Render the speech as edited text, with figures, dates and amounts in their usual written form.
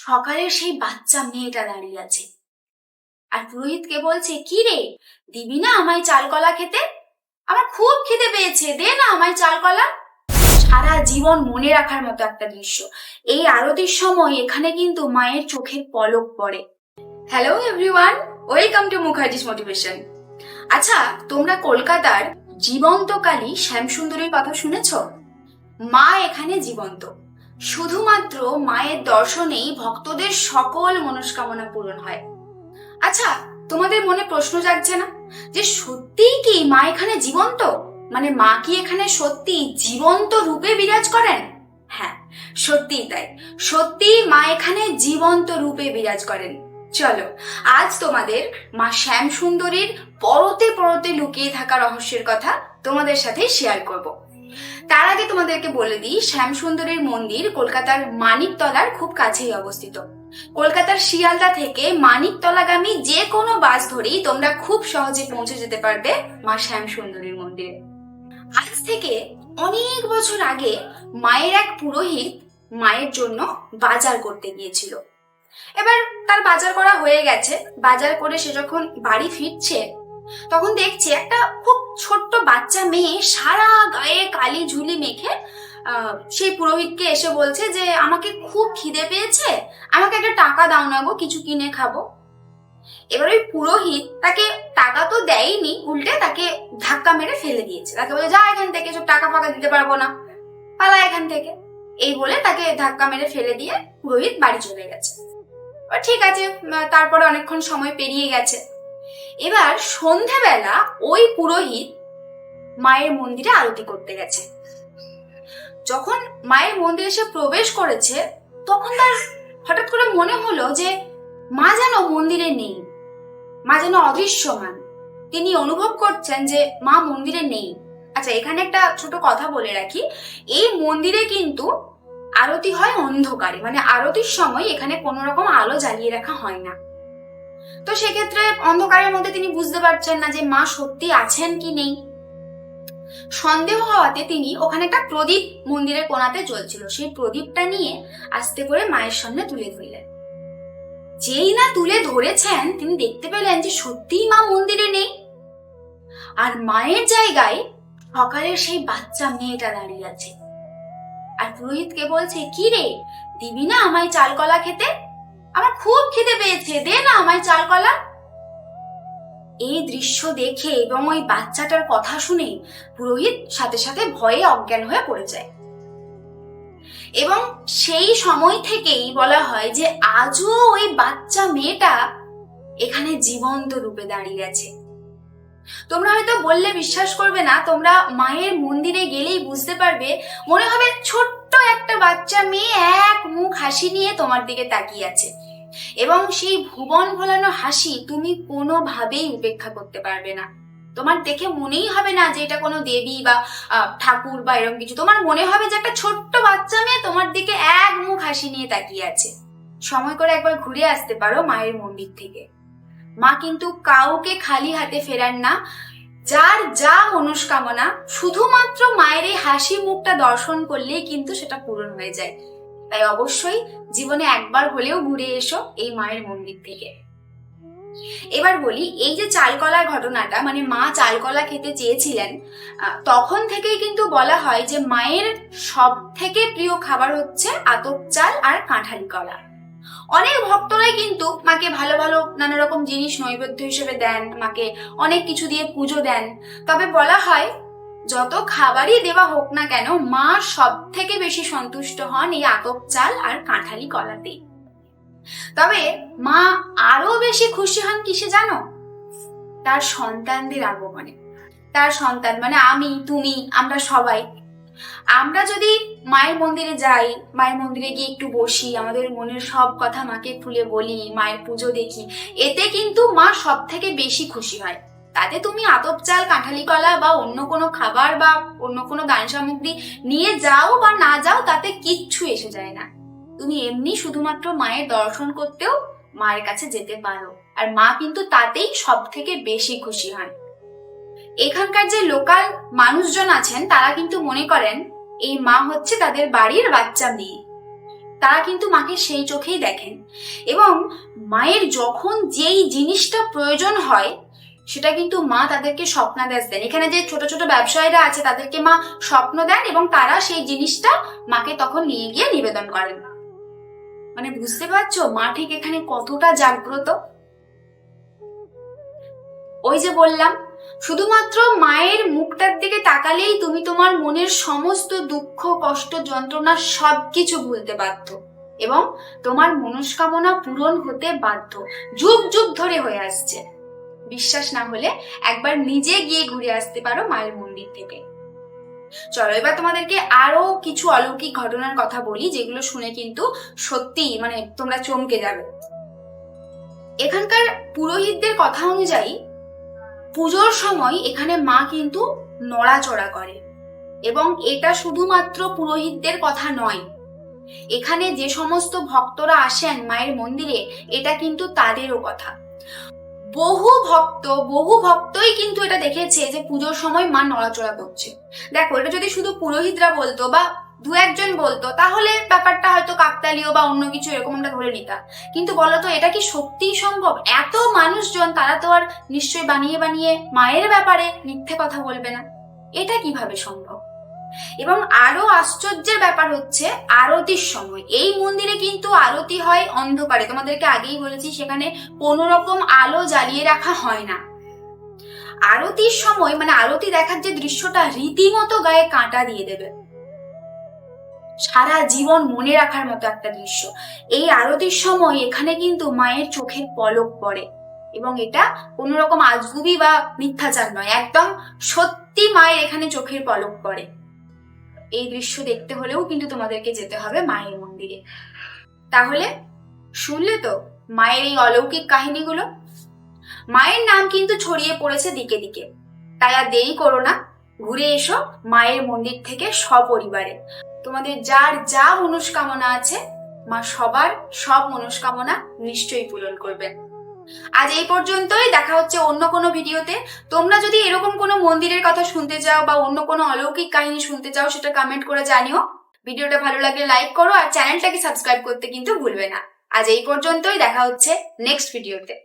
সকালে সেই বাচ্চা মেয়েটা দাঁড়িয়ে আছে আর পুরোহিতকে বলছে, কি রে, দিবি না আমায় চাল কলা খেতে? আমার খুব খিদে পেয়েছে, দে না আমায় চাল কলা। সারা জীবন মনে রাখার মতো একটা দৃশ্য। এই আরতির সময় এখানে কিন্তু মায়ের চোখের পলক পড়ে। Hello everyone, welcome to Mukherjees motivation. আচ্ছা, তোমরা কলকাতার জীবন্ত কালী শ্যামসুন্দরীর কথা শুনেছ? মা এখানে জীবন্ত। শুধুমাত্র মায়ের দর্শনেই ভক্তদের সকল মনস্কামনা পূরণ হয়। আচ্ছা, তোমাদের মনে প্রশ্ন জাগছে না যে সত্যিই কি মা এখানে জীবন্ত? মানে মা কি এখানে সত্যি জীবন্ত রূপে বিরাজ করেন? হ্যাঁ, সত্যিই তাই। সত্যি মা এখানে জীবন্ত রূপে বিরাজ করেন। চলো আজ তোমাদের মা শ্যামসুন্দরীর পরতে পরতে লুকিয়ে থাকা রহস্যের কথা তোমাদের সাথে শেয়ার করব। তার আগে তোমাদেরকে বলে দিই, শ্যামসুন্দরীর মন্দির কলকাতার মানিকতলার খুব কাছেই অবস্থিত। কলকাতার শিয়ালদা থেকে মানিকতলাগামী যে কোনো বাস ধরেই তোমরা খুব সহজে পৌঁছে যেতে পারবে মা শ্যামসুন্দরীর মন্দিরে। আজ থেকে অনেক বছর আগে মায়ের এক পুরোহিত মায়ের জন্য বাজার করতে গিয়েছিল। এবার তার বাজার করা হয়ে গেছে। বাজার করে সে যখন বাড়ি ফিরছে তখন দেখছে একটা খুব ছোট্ট বাচ্চা মেয়ে সারা গায়ে কালি ঝুলি মেখে সেই পুরোহিতকে এসে বলছে যে আমাকে খুব খিদে পেয়েছে, আমাকে একটা টাকা দাও না গো, কিছু কিনে খাবো। এবার ওই পুরোহিত তাকে টাকা তো দেয়নি, উল্টে তাকে ধাক্কা মেরে ফেলে দিয়েছে। তাকে বলে, যা এখান থেকে, সব টাকা ফাঁকা দিতে পারবো না, পালা এখান থেকে। এই বলে তাকে ধাক্কা মেরে ফেলে দিয়ে পুরোহিত বাড়ি চলে গেছে। ঠিক আছে, তারপরে অনেকক্ষণ সময় পেরিয়ে গেছে। এবার সন্ধ্যাবেলা ওই পুরোহিত মায়ের মন্দিরে আরতি করতে গেছে। যখন মায়ের মন্দিরে এসে প্রবেশ করেছে তখন তার হঠাৎ করে মনে হলো যে মা যেন মন্দিরে নেই, মা যেন অদৃশ্যমান। তিনি অনুভব করছেন যে মা মন্দিরে নেই। আচ্ছা, এখানে একটা ছোট কথা বলে রাখি, এই মন্দিরে কিন্তু আরতি হয় অন্ধকারে, মানে আরতির সময় এখানে কোনো রকম আলো জ্বালিয়ে রাখা হয় না। তো সেক্ষেত্রে অন্ধকারের মধ্যে তিনি বুঝতে পারছেন না যে মা সত্যি আছেন কি নেই। সন্দেহ হওয়াতে তিনি ওখানে একটা প্রদীপ মন্দিরের কোণাতে জ্বলছিল, সেই প্রদীপটা নিয়ে আস্তে করে মায়ের সামনে তুলে ধরলেন। যেই না তুলে ধরেছেন তিনি দেখতে পেলেন যে সত্যিই মা মন্দিরে নেই, আর মায়ের জায়গায় সকালের সেই বাচ্চা মেয়েটা দাঁড়িয়ে আছে। আর পুরোহিতকে বলছে, কি রে, দিবি না আমায় চাল কলা খেতে? আমার খুব খিদে পেয়েছে, দে না আমায় চাল কলা। এই দৃশ্য দেখে এবং ওই বাচ্চাটার কথা শুনে পুরোহিত সাথে সাথে ভয়ে অজ্ঞান হয়ে পড়ে যায়। এবং সেই সময় থেকেই বলা হয় যে আজও ওই বাচ্চা মেয়েটা এখানে জীবন্ত রূপে দাঁড়িয়ে আছে। তোমরা হয়তো বললে বিশ্বাস করবে না, তোমরা মায়ের মন্দিরে গেলেই বুঝতে পারবে, মনে হবে ছোট্ট একটা বাচ্চা মেয়ে এক মুখ হাসি নিয়ে তোমার দিকে তাকিয়ে আছে। এবং সেই ভুবন ভোলানো হাসি তুমি কোনোভাবেই উপেক্ষা করতে পারবে না। তোমার দেখে মনেই হবে না যে এটা কোনো দেবী বা ঠাকুর বা এরকম কিছু। তোমার মনে হবে যে একটা ছোট্ট বাচ্চা মেয়ে তোমার দিকে এক মুখ হাসি নিয়ে তাকিয়ে আছে। সময় করে একবার ঘুরে আসতে পারো মায়ের মন্দির থেকে। মা কিন্তু কাউকে খালি হাতে ফেরান না। যার যা মনস্কামনা শুধুমাত্র মায়ের এই হাসি মুখটা দর্শন করলেই কিন্তু সেটা পূরণ হয়ে যায়। তাই অবশ্যই জীবনে একবার হলেও ঘুরে এসো এই মায়ের মন্দির থেকে। এবার বলি, এই যে চালকলার ঘটনাটা, মানে মা চালকলা খেতে চেয়েছিলেন, তখন থেকেই কিন্তু বলা হয় যে মায়ের সব থেকে প্রিয় খাবার হচ্ছে আতপ চাল আর কাঁঠালি কলা। অনেক ভক্তরাই কিন্তু মাকে ভালো ভালো নানা রকম জিনিস নৈবেদ্য হিসেবে দেন, মাকে অনেক কিছু দিয়ে পুজো দেন। তবে বলা হয় যত খাবারই দেওয়া হোক না কেন, মা সব থেকে বেশি সন্তুষ্ট হন এই আতপ চাল আর কাঁঠালি কলাতে। তবে মা আরো বেশি খুশি হন কিসে জানো? তার সন্তানদের আগমনে। তার সন্তান মানে আমি, তুমি, আমরা সবাই। আমরা যদি মায়ের মন্দিরে যাই, মায়ের মন্দিরে গিয়ে একটু বসি, আমাদের মনের সব কথা মাকে খুলে বলি, মায়ের পুজো দেখি, এতে কিন্তু মা সব থেকে বেশি খুশি হয়। তাতে তুমি আতপ চাল, কাঁঠালি কলা বা অন্য কোনো খাবার বা অন্য কোনো দান সামগ্রী নিয়ে যাও বা না যাও, তাতে কিচ্ছু এসে যায় না। তুমি এমনি শুধুমাত্র মায়ের দর্শন করতেও মায়ের কাছে যেতে পারো, আর মা কিন্তু তাতেই সব থেকে বেশি খুশি হন। এখানকার যে লোকাল মানুষজন আছেন তারা কিন্তু মনে করেন এই মা হচ্ছে তাদের বাড়ির বাচ্চা মেয়ে। তারা কিন্তু মাকে সেই চোখেই দেখেন। এবং মায়ের যখন যেই জিনিসটা প্রয়োজন হয় সেটা কিন্তু মা তাদেরকে স্বপ্নাদেশ দেন। এখানে যে ছোট ছোট ব্যবসায়ীরা আছে তাদেরকে মা স্বপ্ন দেন এবং তারা সেই জিনিসটা মাকে তখন নিয়ে গিয়ে নিবেদন করেন। মানে বুঝতে পারছো মা ঠিক এখানে কতটা জাগ্রত। ওই যে বললাম, শুধুমাত্র মায়ের মুখটার দিকে তাকালেই তুমি তোমার মনের সমস্ত দুঃখ, কষ্ট, যন্ত্রণা সবকিছু ভুলতে বাধ্য এবং তোমার মনস্কামনা পূরণ হতে বাধ্য। যুগ যুগ ধরে হয়ে আসছে। বিশ্বাস না হলে একবার নিজে গিয়ে ঘুরে আসতে পারো মায়ের মন্দির থেকে। চলো এবার তোমাদেরকে আরো কিছু অলৌকিক ঘটনার কথা বলি, যেগুলো শুনে কিন্তু সত্যি মানে তোমরা চমকে যাবে। এখানকার পুরোহিতদের কথা অনুযায়ী পুজোর সময় এখানে মা কিন্তু নড়াচড়া করে এবং এটা শুধুমাত্র পুরোহিতদের কথা নয়, এখানে যে সমস্ত ভক্তরা আসেন মায়ের মন্দিরে এটা কিন্তু তাদেরও কথা। বহু ভক্তই কিন্তু এটা দেখেছে যে পুজোর সময় মা নড়াচড়া করছে। দেখো, এটা যদি শুধু পুরোহিতরা বলতো বা দু একজন বলতো তাহলে ব্যাপারটা হয়তো কাকতালীয় বা অন্য কিছু এরকম আমরা ধরে নিতাম, কিন্তু বলতো এটা কি সত্যিই সম্ভব? এত মানুষজন, তারা তো আর নিশ্চয়ই বানিয়ে বানিয়ে মায়ের ব্যাপারে মিথ্যে কথা বলবে না। এটা কিভাবে সম্ভব? এবং আরো আশ্চর্যের ব্যাপার হচ্ছে আরতির সময় এই মন্দিরে কিন্তু আরতি হয় অন্ধকারে। তোমাদেরকে আগেই বলেছি সেখানে কোনো রকম আলো জ্বালিয়ে রাখা হয় না। আরতির সময় মানে আরতি দেখার যে দৃশ্যটা রীতিমতো গায়ে কাঁটা দিয়ে দেবে, সারা জীবন মনে রাখার মতো একটা দৃশ্য। এই আরতির সময় এখানে কিন্তু মায়ের চোখের পলক পড়ে এবং এটা কোনো রকম আজগুবি বা মিথ্যাচার নয়, একদম সত্যি মায়ের এখানে চোখের পলক পড়ে। এই দৃশ্য দেখতে হলেও কিন্তু তোমাদেরকে যেতে হবে মায়ের মন্দিরে। তাহলে শুনলে তো মায়ের এই অলৌকিক কাহিনীগুলো। মায়ের নাম কিন্তু ছড়িয়ে পড়েছে দিকে দিকে, তাই আর দেরি করো না, ঘুরে এসো মায়ের মন্দির থেকে সপরিবারে। তোমাদের যার যা মনস্কামনা আছে মা সবার সব মনস্কামনা নিশ্চয়ই পূরণ করবেন। আজ এই পর্যন্তই, দেখা হচ্ছে অন্য কোনো ভিডিওতে। তোমরা যদি এরকম কোনো মন্দিরের কথা শুনতে চাও বা অন্য কোনো অলৌকিক কাহিনী শুনতে চাও সেটা কমেন্ট করে জানিও। ভিডিওটা ভালো লাগলে লাইক করো আর চ্যানেলটাকে সাবস্ক্রাইব করতে কিন্তু ভুলবে না। আজ এই পর্যন্তই, দেখা হচ্ছে নেক্সট ভিডিওতে।